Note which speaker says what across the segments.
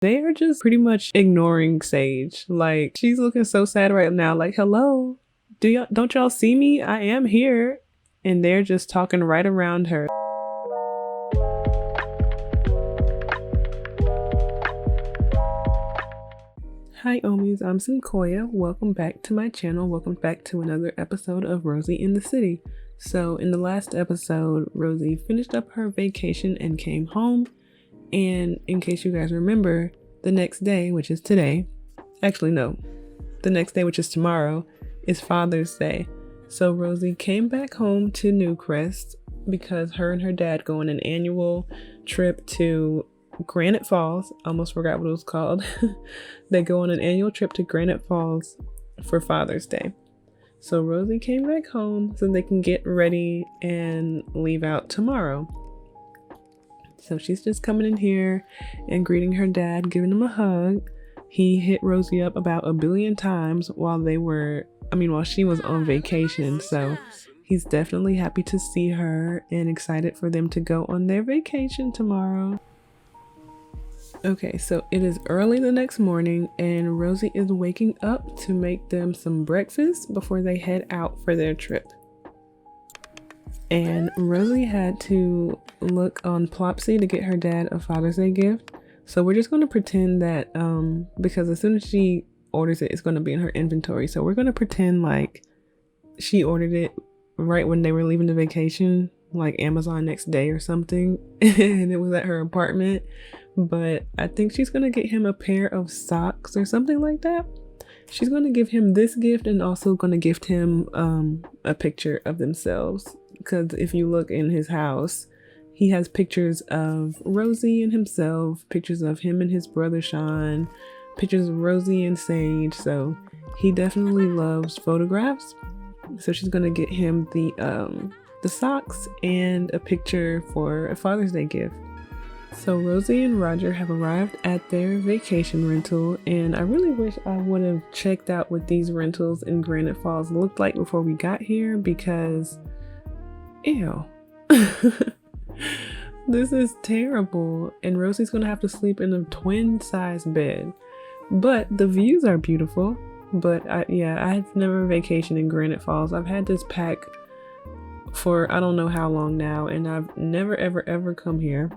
Speaker 1: They are just pretty much ignoring Sage. Like, she's looking so sad right now. Like, hello, don't y'all see me? I am here. And they're just talking right around her. Hi Omis, I'm Sinkoya. Welcome back to my channel. Welcome back to another episode of Rosie in the City. So in the last episode, Rosie finished up her vacation and came home. And in case you guys remember, the next day, which is today, actually no, the next day, which is tomorrow, is Father's Day. So Rosie came back home to Newcrest because her and her dad go on an annual trip to Granite Falls. Almost forgot what it was called. They go on an annual trip to Granite Falls for Father's Day. So Rosie came back home so they can get ready and leave out tomorrow. So she's just coming in here and greeting her dad, giving him a hug. He hit Rosie up about 1 billion times while she was on vacation. So he's definitely happy to see her and excited for them to go on their vacation tomorrow. Okay, so it is early the next morning and Rosie is waking up to make them some breakfast before they head out for their trip. And Rosie had to look on Plopsy to get her dad a Father's Day gift. So we're just going to pretend that, because as soon as she orders it, it's going to be in her inventory. So we're going to pretend like she ordered it right when they were leaving the vacation, like Amazon next day or something. And it was at her apartment. But I think she's going to get him a pair of socks or something like that. She's going to give him this gift and also going to gift him a picture of themselves. Because if you look in his house, he has pictures of Rosie and himself, pictures of him and his brother Sean, pictures of Rosie and Sage. So he definitely loves photographs. So she's going to get him the socks and a picture for a Father's Day gift. So Rosie and Roger have arrived at their vacation rental, and I really wish I would have checked out what these rentals in Granite Falls looked like before we got here, because ew. This is terrible, and Rosie's gonna have to sleep in a twin-size bed. But the views are beautiful. But I've never vacationed in Granite Falls. I've had this pack for I don't know how long now, and I've never ever come here.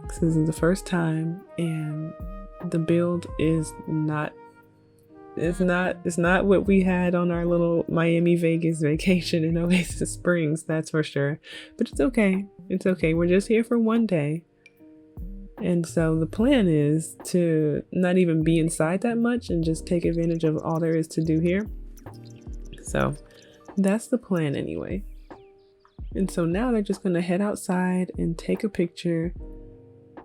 Speaker 1: This is the first time, and the build is not it's not what we had on our little Miami Vegas vacation in Oasis Springs, that's for sure. But it's okay. It's okay. We're just here for one day. And so the plan is to not even be inside that much and just take advantage of all there is to do here. So that's the plan anyway. And so now they're just going to head outside and take a picture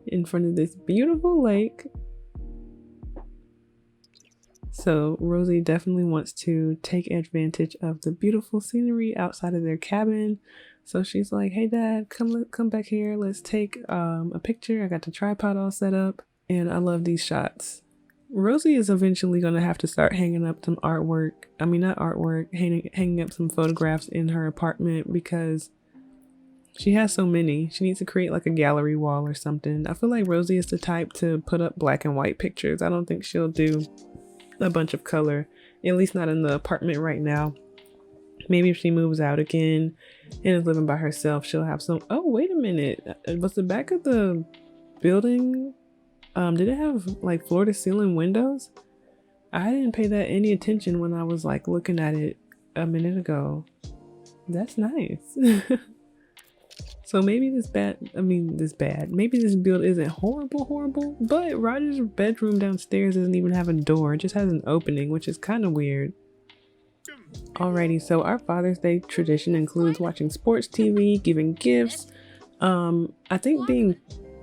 Speaker 1: in front of this beautiful lake. So Rosie definitely wants to take advantage of the beautiful scenery outside of their cabin. So she's like, hey dad, come back here. Let's take a picture. I got the tripod all set up and I love these shots. Rosie is eventually going to have to start hanging up some artwork. I mean, not artwork, hanging up some photographs in her apartment because she has so many. She needs to create like a gallery wall or something. I feel like Rosie is the type to put up black and white pictures. I don't think she'll do a bunch of color, at least not in the apartment right now. Maybe if she moves out again and is living by herself, she'll have some. Oh, wait a minute. Was the back of the building, did it have like floor to ceiling windows? I didn't pay that any attention when I was like looking at it a minute ago. That's nice. So maybe maybe this build isn't horrible, but Roger's bedroom downstairs doesn't even have a door. It just has an opening, which is kind of weird. Alrighty, so our Father's Day tradition includes watching sports TV, giving gifts, I think being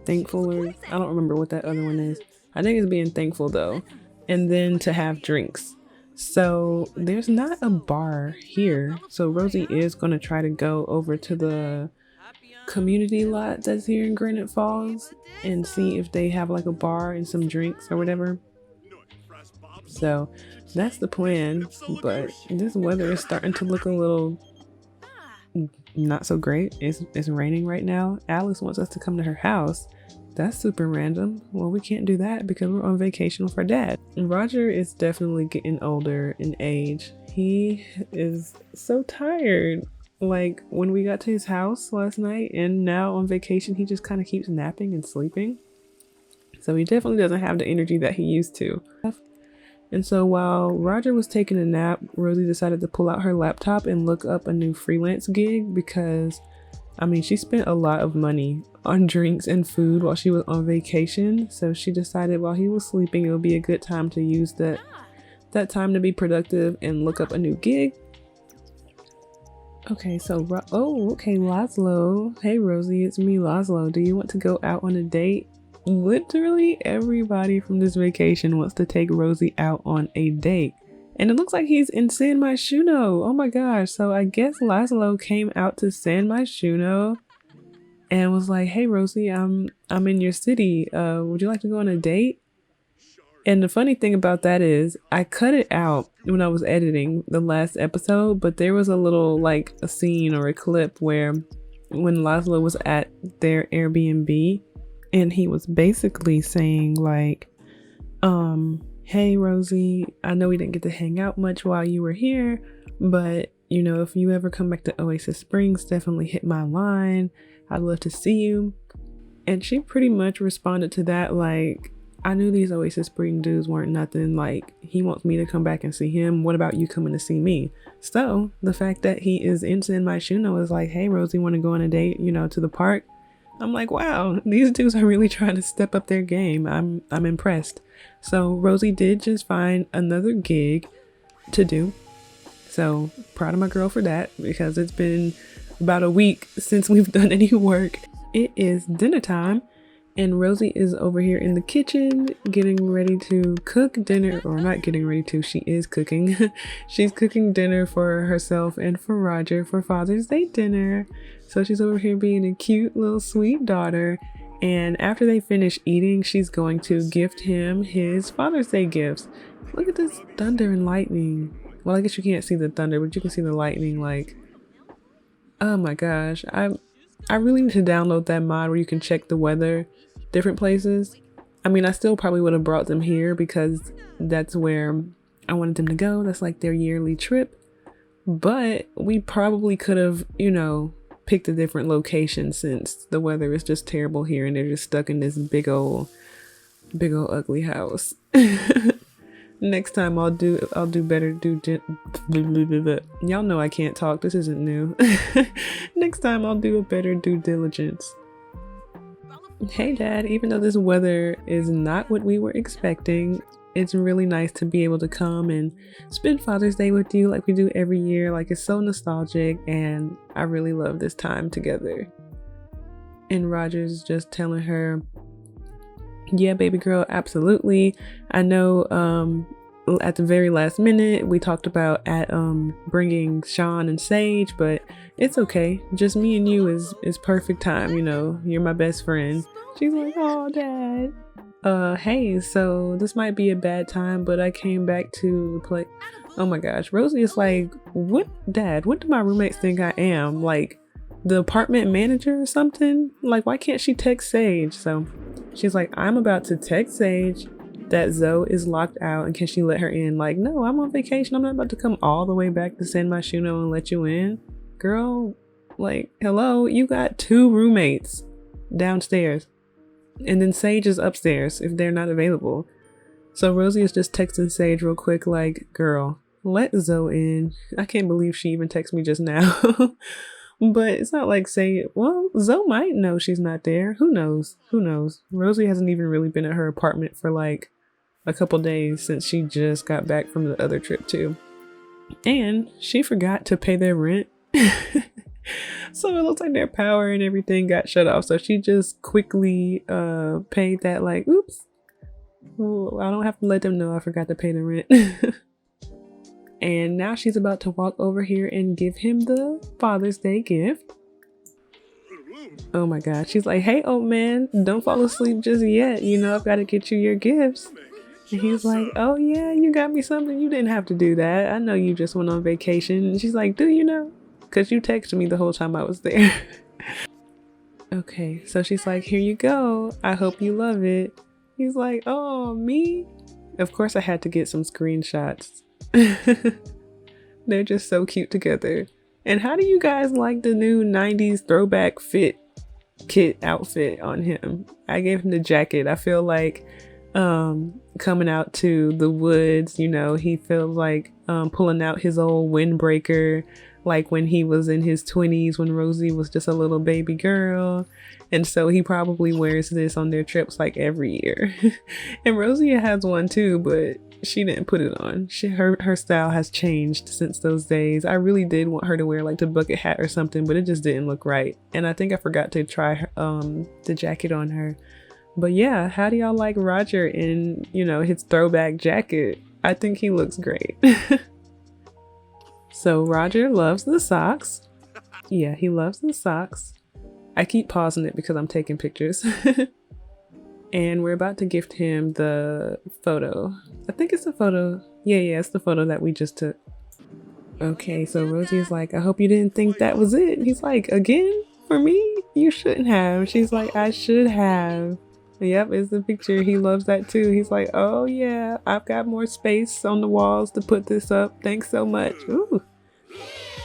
Speaker 1: thankful, or I don't remember what that other one is. I think it's being thankful though, and then to have drinks. So there's not a bar here, so Rosie is going to try to go over to the community lot that's here in Granite Falls and see if they have like a bar and some drinks or whatever. So that's the plan, but this weather is starting to look a little not so great. It's raining right now. Alice wants us to come to her house, that's super random. Well, we can't do that because we're on vacation with our dad. And Roger is definitely getting older in age. He is so tired. Like when we got to his house last night and now on vacation, he just kind of keeps napping and sleeping. So he definitely doesn't have the energy that he used to. And so while Roger was taking a nap, Rosie decided to pull out her laptop and look up a new freelance gig because, I mean, she spent a lot of money on drinks and food while she was on vacation. So she decided while he was sleeping, it would be a good time to use that time to be productive and look up a new gig. Okay, so, okay, Laszlo. Hey, Rosie, it's me, Laszlo. Do you want to go out on a date? Literally everybody from this vacation wants to take Rosie out on a date. And it looks like he's in San Myshuno. Oh my gosh. So I guess Laszlo came out to San Myshuno and was like, hey Rosie, I'm in your city. Would you like to go on a date? And the funny thing about that is I cut it out when I was editing the last episode, but there was a little like a scene or a clip where when Laszlo was at their Airbnb and he was basically saying like, hey Rosie, I know we didn't get to hang out much while you were here, but you know, if you ever come back to Oasis Springs, definitely hit my line. I'd love to see you. And she pretty much responded to that like, I knew these Oasis Spring dudes weren't nothing. Like, he wants me to come back and see him. What about you coming to see me? So the fact that he is in San Myshuno is like, hey Rosie, want to go on a date, you know, to the park? I'm like, wow, these dudes are really trying to step up their game. I'm impressed. So Rosie did just find another gig to do. So proud of my girl for that, because it's been about a week since we've done any work. It is dinner time and Rosie is over here in the kitchen getting ready to cook dinner, or not getting ready to, she is cooking. She's cooking dinner for herself and for Roger for Father's Day dinner. So she's over here being a cute little sweet daughter. And after they finish eating, she's going to gift him his Father's Day gifts. Look at this thunder and lightning. Well, I guess you can't see the thunder, but you can see the lightning. Like, oh my gosh. I really need to download that mod where you can check the weather different places. I mean, I still probably would have brought them here because that's where I wanted them to go. That's like their yearly trip. But we probably could have, you know, picked a different location since the weather is just terrible here and they're just stuck in this big old ugly house. Next time I'll do better y'all know I can't talk, this isn't new. Next time I'll do a better due diligence. Hey Dad, even though this weather is not what we were expecting, it's really nice to be able to come and spend Father's Day with you like we do every year. Like, it's so nostalgic and I really love this time together. And Roger's just telling her, yeah, baby girl, absolutely. I know at the very last minute we talked about bringing Sean and Sage, but it's okay. Just me and you is perfect time. You know, you're my best friend. She's like, oh Dad. Hey, so this might be a bad time, but I came back to play. Oh my gosh, Rosie is like, what, Dad, what do my roommates think I am? Like the apartment manager or something? Like, why can't she text Sage? So she's like, I'm about to text Sage that Zoe is locked out and can she let her in? Like, no, I'm on vacation. I'm not about to come all the way back to San Myshuno and let you in. Girl, like, hello, you got 2 roommates downstairs. And then Sage is upstairs if they're not available. So Rosie is just texting Sage real quick like, girl, let Zoe in. I can't believe she even texted me just now. But it's not like saying, well, Zoe might know she's not there. Who knows? Who knows? Rosie hasn't even really been at her apartment for like a couple days since she just got back from the other trip too. And she forgot to pay their rent. So it looks like their power and everything got shut off. So she just quickly paid that, like, oops. Well, I don't have to let them know I forgot to pay the rent. And now she's about to walk over here and give him the Father's Day gift. Oh my God. She's like, hey, old man, don't fall asleep just yet. You know, I've got to get you your gifts. And he's like, oh yeah, you got me something. You didn't have to do that. I know you just went on vacation. And she's like, do you know? Because you texted me the whole time I was there. Okay, so she's like, here you go. I hope you love it. He's like, oh, me? Of course I had to get some screenshots. They're just so cute together. And how do you guys like the new 90s throwback kit outfit on him? I gave him the jacket. I feel like coming out to the woods, you know, he feels like pulling out his old windbreaker, like when he was in his 20s when Rosie was just a little baby girl. And so he probably wears this on their trips like every year. And Rosie has one too, but she didn't put it on. Her style has changed since those days. I really did want her to wear like the bucket hat or something, but it just didn't look right. And I think I forgot to try the jacket on her. But yeah, how do y'all like Roger in, you know, his throwback jacket? I think he looks great. So Roger loves the socks. Yeah, he loves the socks. I keep pausing it because I'm taking pictures. And we're about to gift him the photo. I think it's the photo. Yeah, it's the photo that we just took. Okay, so Rosie is like, I hope you didn't think that was it. He's like, again? For me? You shouldn't have. She's like, I should have. Yep, it's the picture. He loves that too. He's like, oh yeah, I've got more space on the walls to put this up. Thanks so much. Ooh.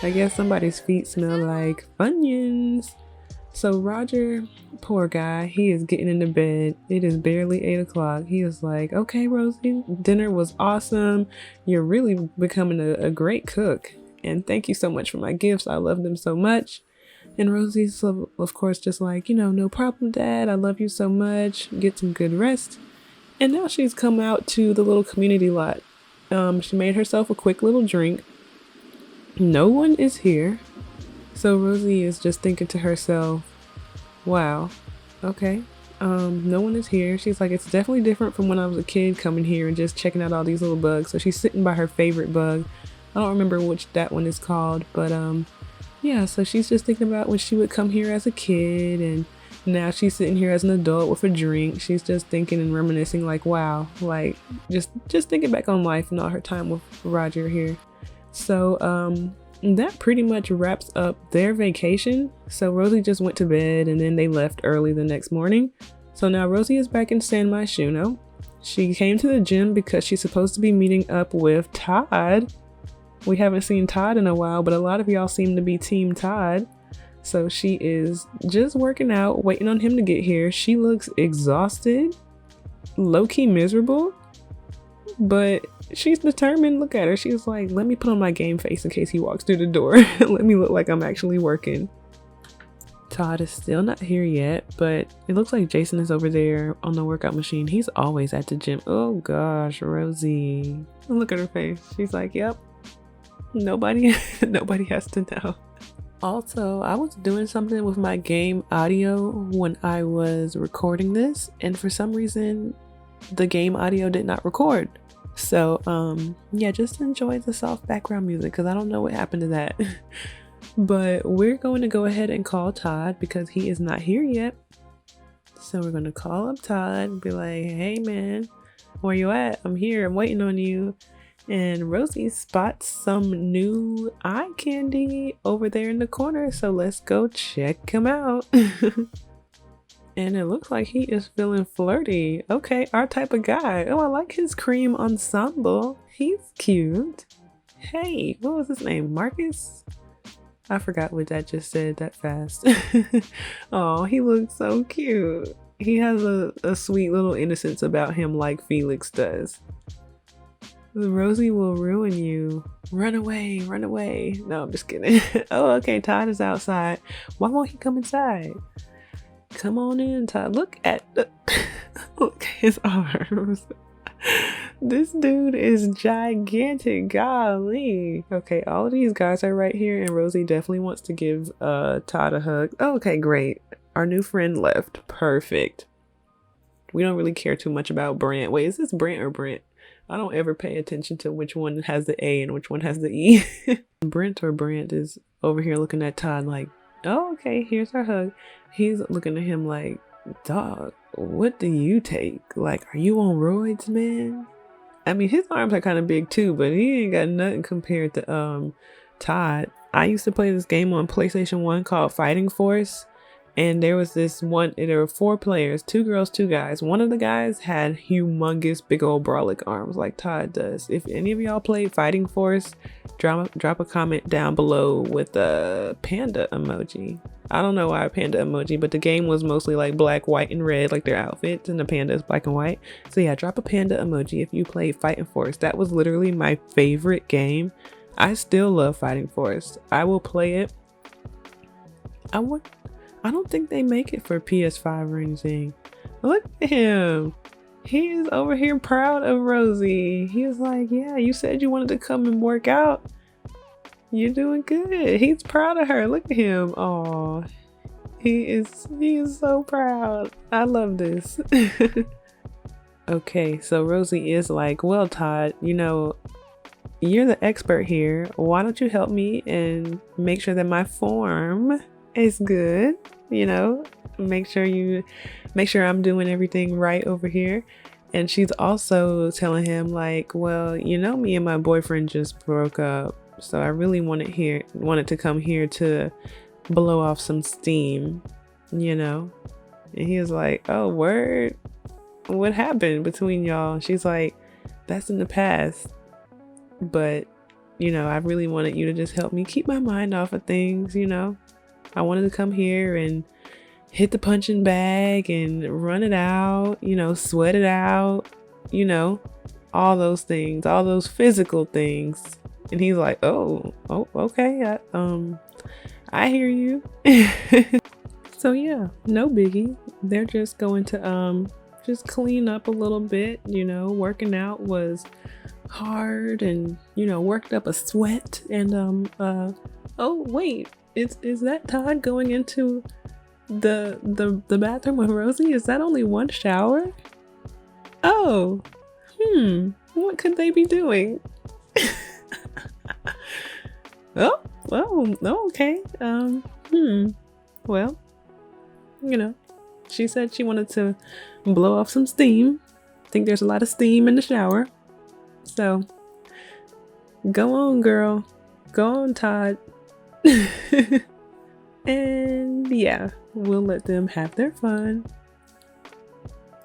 Speaker 1: I guess somebody's feet smell like Funyuns. So Roger, poor guy, he is getting into bed. It is barely 8 o'clock. He is like, okay, Rosie, dinner was awesome. You're really becoming a great cook. And thank you so much for my gifts. I love them so much. And Rosie's, of course, just like, you know, no problem, Dad. I love you so much. Get some good rest. And now she's come out to the little community lot. She made herself a quick little drink. No one is here. So Rosie is just thinking to herself, wow, okay, no one is here. She's like, it's definitely different from when I was a kid coming here and just checking out all these little bugs. So she's sitting by her favorite bug. I don't remember which that one is called, but yeah, so she's just thinking about when she would come here as a kid, and now she's sitting here as an adult with a drink. She's just thinking and reminiscing like, wow, like just thinking back on life and all her time with Roger here. So that pretty much wraps up their vacation. So Rosie just went to bed and then they left early the next morning. So now Rosie is back in San Myshuno. She came to the gym because she's supposed to be meeting up with Todd. We haven't seen Todd in a while, but a lot of y'all seem to be Team Todd. So she is just working out, waiting on him to get here. She looks exhausted, low-key miserable, but she's determined. Look at her. She's like, let me put on my game face in case he walks through the door. Let me look like I'm actually working. Todd is still not here yet, but it looks like Jason is over there on the workout machine. He's always at the gym. Oh gosh, Rosie. Look at her face. She's like, yep. Nobody has to know. Also, I was doing something with my game audio when I was recording this, and for some reason the game audio did not record. So yeah, just enjoy the soft background music because I don't know what happened to that. But we're going to go ahead and call Todd because he is not here yet. So we're going to call up Todd and be like, hey man, where you at? I'm here, I'm waiting on you. And Rosie spots some new eye candy over there in the corner, so let's go check him out. And it looks like he is feeling flirty. Okay, our type of guy. Oh, I like his cream ensemble. He's cute. Hey, what was his name? Marcus? I forgot what that just said that fast. Oh, he looks so cute. He has a sweet little innocence about him like Felix does. Rosie will ruin you. Run away, run away. No, I'm just kidding. Oh, okay, Todd is outside. Why won't he come inside? Come on in, Todd. Look at his arms. This dude is gigantic. Golly. Okay, all of these guys are right here, and Rosie definitely wants to give Todd a hug. Oh, okay, great. Our new friend left. Perfect. We don't really care too much about Brant. Wait, is this Brant or Brent? I don't ever pay attention to which one has the A and which one has the E. Brent or Brant is over here looking at Todd like, oh, okay, here's our hug. He's looking at him like, dog, what do you take? Like, are you on roids, man? I mean, his arms are kind of big too, but he ain't got nothing compared to Todd. I used to play this game on PlayStation 1 called Fighting Force, And there was there were 4 players, 2 girls, 2 guys. One of the guys had humongous big old brolic arms like Todd does. If any of y'all played Fighting Force, drop a comment down below with a panda emoji. I don't know why a panda emoji, but the game was mostly like black, white, and red, like their outfits, and the panda is black and white. So yeah, drop a panda emoji if you played Fighting Force. That was literally my favorite game. I still love Fighting Force. I will play it. I don't think they make it for PS5 or anything. Look at him. He is over here proud of Rosie. He was like, yeah, you said you wanted to come and work out. You're doing good. He's proud of her. Look at him. Oh, he is so proud. I love this. Okay, so Rosie is like, well, Todd, you know, you're the expert here. Why don't you help me and make sure that my form is good, you know, make sure I'm doing everything right over here. And she's also telling him like, well, you know, me and my boyfriend just broke up, so I really wanted to come here to blow off some steam, you know. And he was like, oh, word, what happened between y'all? She's like, that's in the past, but you know, I really wanted you to just help me keep my mind off of things, you know. I wanted to come here and hit the punching bag and run it out, you know, sweat it out, you know, all those things, all those physical things. And he's like, oh, okay. I hear you. So yeah, no biggie. They're just going to just clean up a little bit, you know. Working out was hard and, you know, worked up a sweat. And oh wait, is that Todd going into the bathroom with Rosie? Is that only one shower? Oh, what could they be doing? Oh, well, okay. Well, you know, she said she wanted to blow off some steam. I think there's a lot of steam in the shower. So, go on, girl. Go on, Todd. And yeah, we'll let them have their fun.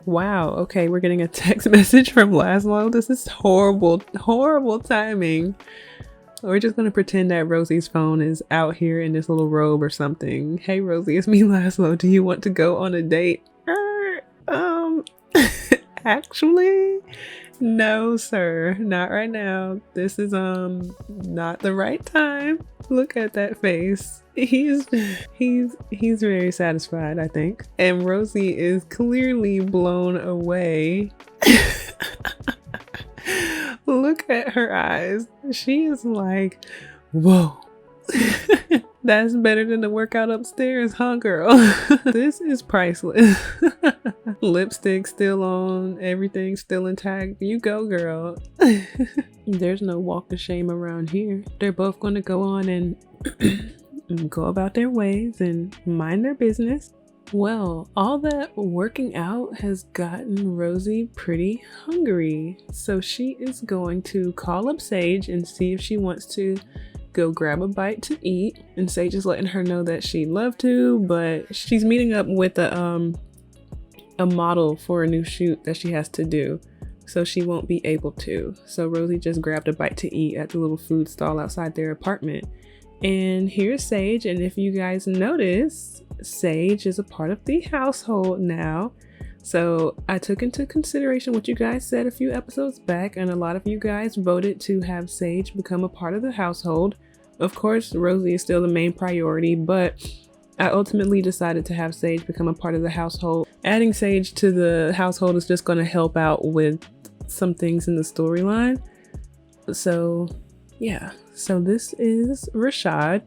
Speaker 1: Wow, okay, we're getting a text message from Laszlo. This is horrible timing. We're just gonna pretend that Rosie's phone is out here in this little robe or something. Hey Rosie, it's me, Laszlo. Do you want to go on a date? Actually, no sir, not right now. This is not the right time. Look at that face. He's very satisfied, I think. And Rosie is clearly blown away. Look at her eyes. She is like, whoa. That's better than the workout upstairs, huh, girl? This is priceless. Lipstick still on, everything still intact. You go, girl. There's no walk of shame around here. They're both going to go on and go about their ways and mind their business. Well, all that working out has gotten Rosie pretty hungry. So she is going to call up Sage and see if she wants to go grab a bite to eat. And Sage is letting her know that she'd love to, but she's meeting up with a model for a new shoot that she has to do. So she won't be able to. So Rosie just grabbed a bite to eat at the little food stall outside their apartment. And here's Sage, and if you guys notice, Sage is a part of the household now. So I took into consideration what you guys said a few episodes back, and a lot of you guys voted to have Sage become a part of the household. Of course, Rosie is still the main priority, but I ultimately decided to have Sage become a part of the household. Adding Sage to the household is just going to help out with some things in the storyline. So yeah, so this is Rashad.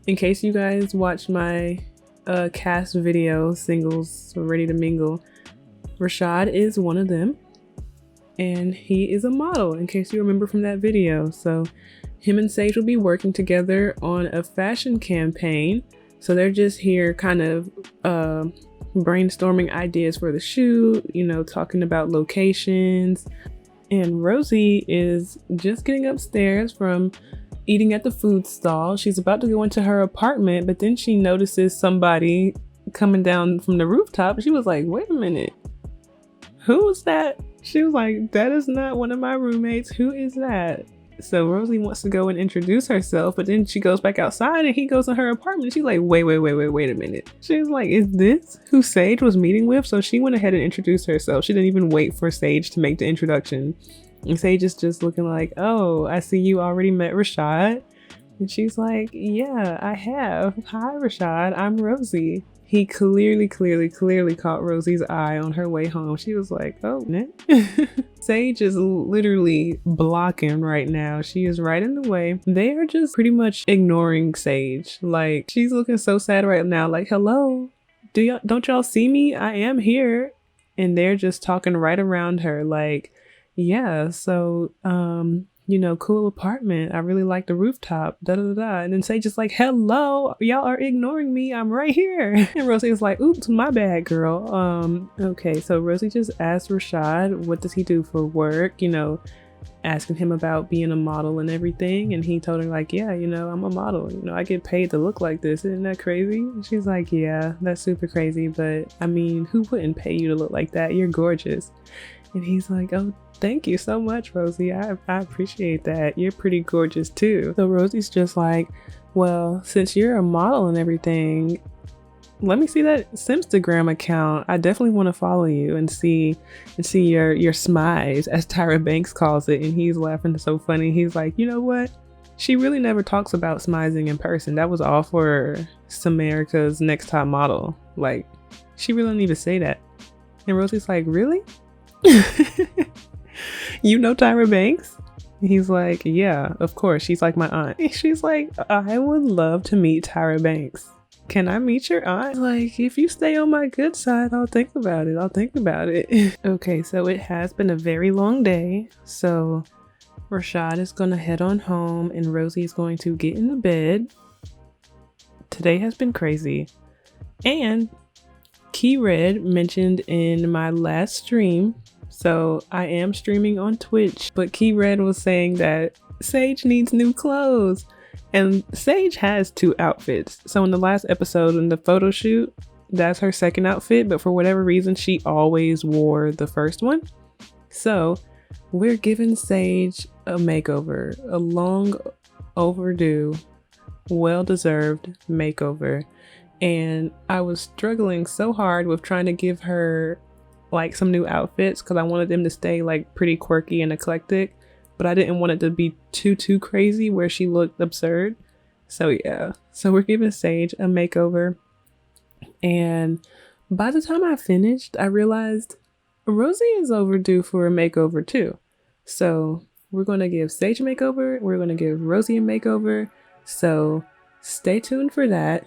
Speaker 1: In case you guys watched my cast video, Singles Ready to Mingle, Rashad is one of them, and he is a model, in case you remember from that video. So him and Sage will be working together on a fashion campaign. So they're just here kind of brainstorming ideas for the shoot, you know, talking about locations. And Rosie is just getting upstairs from eating at the food stall. She's about to go into her apartment, but then she notices somebody coming down from the rooftop. She was like, wait a minute, who is that? She was like, that is not one of my roommates. Who is that? So Rosie wants to go and introduce herself, but then she goes back outside and he goes in her apartment. She's like, wait a minute. She was like, is this who Sage was meeting with? So she went ahead and introduced herself. She didn't even wait for Sage to make the introduction. And Sage is just looking like, oh, I see you already met Rashad. And she's like, yeah, I have. Hi, Rashad. I'm Rosie. He clearly caught Rosie's eye on her way home. She was like, oh, Sage is literally blocking right now. She is right in the way. They are just pretty much ignoring Sage. Like, she's looking so sad right now. Like, hello, don't y'all see me? I am here. And they're just talking right around her. Like, yeah, so, you know, cool apartment. I really like the rooftop. And then Sage is like, hello, y'all are ignoring me. I'm right here. And Rosie is like, oops, my bad, girl. Okay, so Rosie just asked Rashad, what does he do for work? You know, asking him about being a model and everything. And he told her like, yeah, you know, I'm a model. You know, I get paid to look like this. Isn't that crazy? And she's like, yeah, that's super crazy. But I mean, who wouldn't pay you to look like that? You're gorgeous. And he's like, oh, thank you so much, Rosie. I appreciate that. You're pretty gorgeous too. So Rosie's just like, well, since you're a model and everything, let me see that Simstagram account. I definitely want to follow you and see your smize, as Tyra Banks calls it. And he's laughing so funny. He's like, you know what? She really never talks about smizing in person. That was all for Samerica's Next Top Model. Like, she really didn't even say that. And Rosie's like, really? You know Tyra Banks? He's like, yeah, of course. She's like my aunt. She's like, I would love to meet Tyra Banks. Can I meet your aunt? Like, if you stay on my good side, I'll think about it. Okay, so it has been a very long day. So Rashad is going to head on home and Rosie is going to get in the bed. Today has been crazy. And Key Red mentioned in my last stream, so I am streaming on Twitch, but Key Red was saying that Sage needs new clothes. And Sage has 2 outfits. So in the last episode, in the photo shoot, that's her second outfit, but for whatever reason, she always wore the first one. So we're giving Sage a makeover, a long overdue, well-deserved makeover. And I was struggling so hard with trying to give her like some new outfits because I wanted them to stay like pretty quirky and eclectic, but I didn't want it to be too crazy where she looked absurd. So yeah, so we're giving Sage a makeover. And by the time I finished, I realized Rosie is overdue for a makeover too. So we're going to give Sage a makeover. We're going to give Rosie a makeover. So stay tuned for that.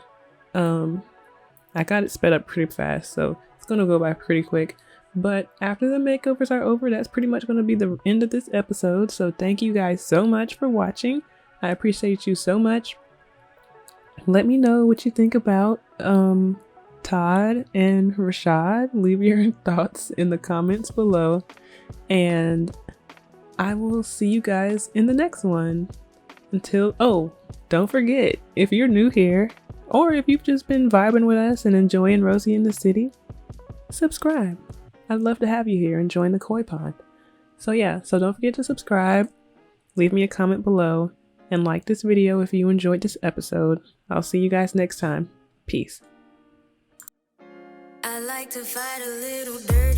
Speaker 1: I got it sped up pretty fast, so it's gonna go by pretty quick. But after the makeovers are over, that's pretty much gonna be the end of this episode. So thank you guys so much for watching. I appreciate you so much. Let me know what you think about Todd and Rashad. Leave your thoughts in the comments below. And I will see you guys in the next one. Oh, don't forget, if you're new here, or if you've just been vibing with us and enjoying Rosie in the City, subscribe. I'd love to have you here and join the Koi Pod. So yeah, so don't forget to subscribe, leave me a comment below, and like this video if you enjoyed this episode. I'll see you guys next time. Peace. I like to fight a little dirty.